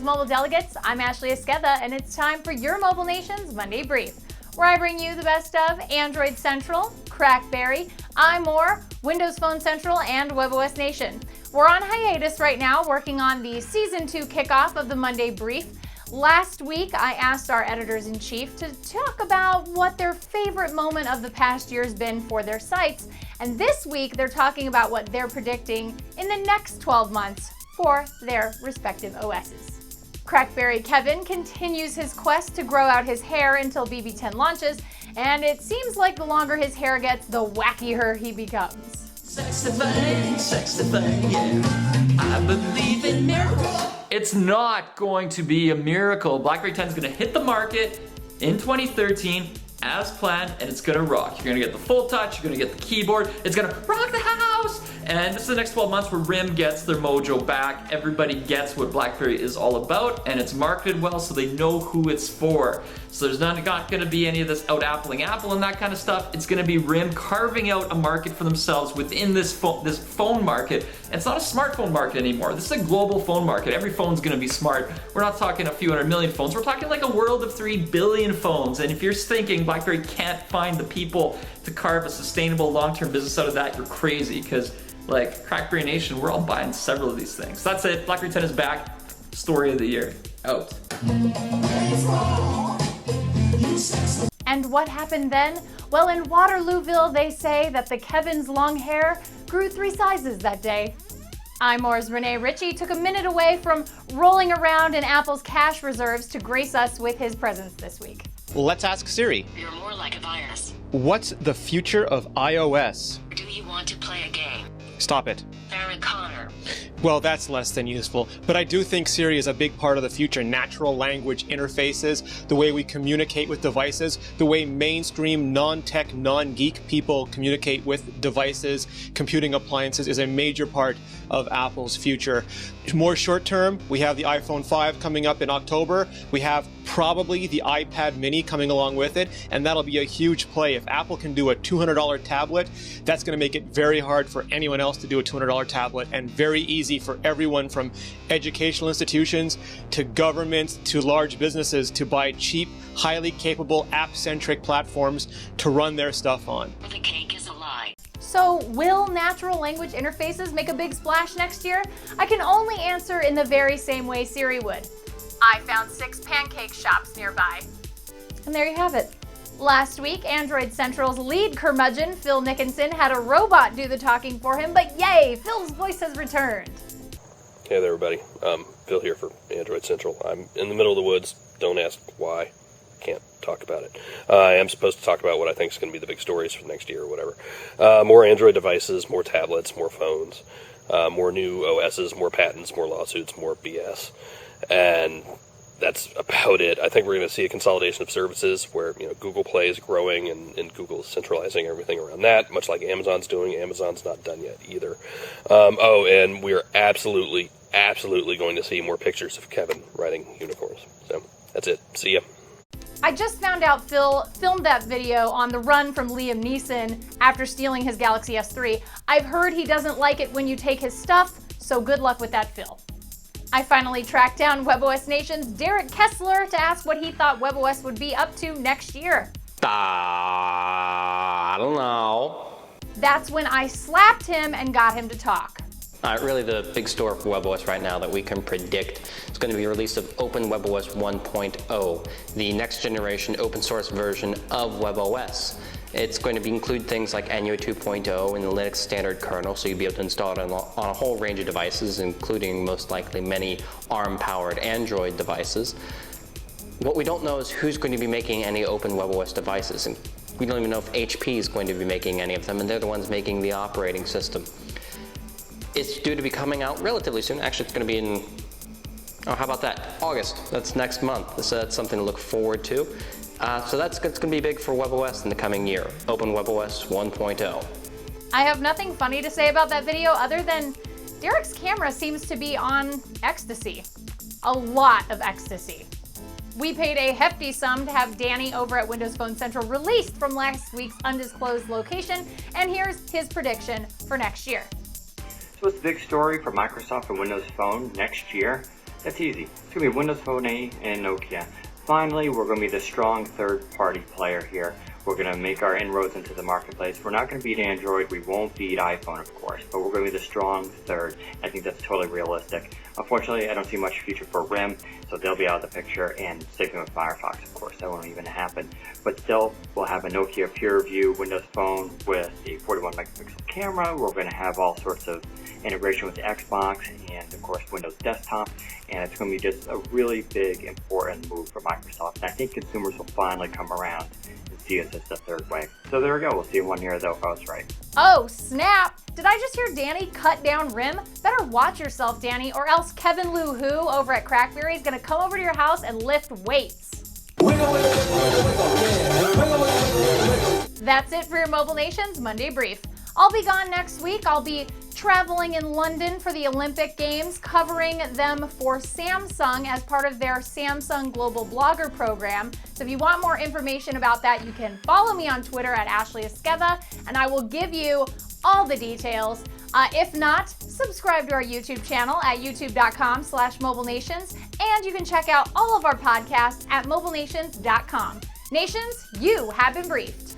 mobile delegates. I'm Ashley Esqueda, and it's time for your Mobile Nation's Monday Brief, where I bring you the best of Android Central, CrackBerry, iMore, Windows Phone Central, and WebOSNation. We're on hiatus right now, working on the Season 2 kickoff of the Monday Brief. Last week, I asked our editors-in-chief to talk about what their favorite moment of the past year has been for their sites, and this week they're talking about what they're predicting in the next 12 months for their respective OSs. CrackBerry Kevin continues his quest to grow out his hair until BB10 launches, and it seems like the longer his hair gets, the wackier he becomes. Sexy thing, yeah. I believe in miracles. It's not going to be a miracle. BlackBerry 10 is going to hit the market in 2013 as planned, and it's going to rock. You're going to get the full touch, you're going to get the keyboard, it's going to rock the house! And this is the next 12 months where RIM gets their mojo back. Everybody gets what BlackBerry is all about, and it's marketed well so they know who it's for. So there's not going to be any of this out-appling Apple and that kind of stuff. It's going to be RIM carving out a market for themselves within this phone market. And it's not a smartphone market anymore. This is a global phone market. Every phone's going to be smart. We're not talking a few 100 million phones. We're talking like a world of 3 billion phones. And if you're thinking BlackBerry can't find the people to carve a sustainable long-term business out of that, you're crazy. Because like CrackBerry Nation, we're all buying several of these things. So that's it. BlackBerry 10 is back. Story of the year. Out. And what happened then? Well, in Waterlooville, they say that the Kevin's long hair grew 3 sizes that day. iMore's Renee Ritchie took a minute away from rolling around in Apple's cash reserves to grace us with his presence this week. Let's ask Siri. You're more like a virus. What's the future of iOS? Do you want to play a game? Stop it. Sarah Connor. Well, that's less than useful, but I do think Siri is a big part of the future. Natural language interfaces, the way we communicate with devices, the way mainstream non-tech, non-geek people communicate with devices, computing appliances is a major part of Apple's future. More short term, we have the iPhone 5 coming up in October. We have probably the iPad mini coming along with it, and that'll be a huge play. If Apple can do a $200 tablet, that's going to make it very hard for anyone else to do a $200 tablet, and very easy for everyone from educational institutions to governments to large businesses to buy cheap, highly capable app-centric platforms to run their stuff on. The cake is a lie. So, will natural language interfaces make a big splash next year? I can only answer in the very same way Siri would. I found 6 pancake shops nearby. And there you have it. Last week, Android Central's lead curmudgeon, Phil Nickinson, had a robot do the talking for him, but yay, Phil's voice has returned. Hey there, everybody. Phil here for Android Central. I'm in the middle of the woods. Don't ask why. Can't talk about it. I am supposed to talk about what I think is going to be the big stories for next year or whatever. More Android devices, more tablets, more phones, more new OSs, more patents, more lawsuits, more BS. And that's about it. I think we're going to see a consolidation of services where Google Play is growing and Google is centralizing everything around that, much like Amazon's doing. Amazon's not done yet either. And we are absolutely going to see more pictures of Kevin riding unicorns. So that's it. See ya. I just found out Phil filmed that video on the run from Liam Neeson after stealing his Galaxy S3. I've heard he doesn't like it when you take his stuff, so good luck with that, Phil. I finally tracked down WebOSNation's Derek Kessler to ask what he thought WebOS would be up to next year. I don't know. That's when I slapped him and got him to talk. Really the big story for WebOS right now that we can predict is going to be a release of Open WebOS 1.0, the next generation open source version of WebOS. It's going to include things like NUA 2.0 and the Linux standard kernel, so you'll be able to install it on a whole range of devices, including most likely many ARM-powered Android devices. What we don't know is who's going to be making any Open WebOS devices, and we don't even know if HP is going to be making any of them, and they're the ones making the operating system. It's due to be coming out relatively soon. Actually, it's going to be in, how about that? August. That's next month. So that's something to look forward to. So it's going to be big for WebOS in the coming year. Open WebOS 1.0. I have nothing funny to say about that video other than Derek's camera seems to be on ecstasy. A lot of ecstasy. We paid a hefty sum to have Danny over at Windows Phone Central released from last week's undisclosed location, and here's his prediction for next year. So what's the big story for Microsoft and Windows Phone next year? That's easy. It's going to be Windows Phone 8 and Nokia. Finally, we're going to be the strong third-party player here. We're going to make our inroads into the marketplace. We're not going to beat Android. We won't beat iPhone, of course, but we're going to be the strong third. I think that's totally realistic. Unfortunately, I don't see much future for RIM, so they'll be out of the picture, and same thing with Firefox, of course. That won't even happen. But still, we'll have a Nokia PureView Windows Phone with a 41 megapixel camera. We're going to have all sorts of integration with the Xbox and, of course, Windows Desktop. And it's going to be just a really big, important move for Microsoft. And I think consumers will finally come around and see us as the third way. So there we go. We'll see in 1 year, though, if I was right. Oh, snap! Did I just hear Danny cut down RIM? Better watch yourself, Danny, or else Kevin Lou Who over at CrackBerry is going to come over to your house and lift weights. That's it for your Mobile Nations Monday Brief. I'll be gone next week. I'll be traveling in London for the Olympic Games, covering them for Samsung as part of their Samsung Global Blogger program. So if you want more information about that, you can follow me on Twitter at Ashley Esqueda, and I will give you all the details. If not, subscribe to our YouTube channel at youtube.com/mobilenations, and you can check out all of our podcasts at mobilenations.com. Nations, you have been briefed.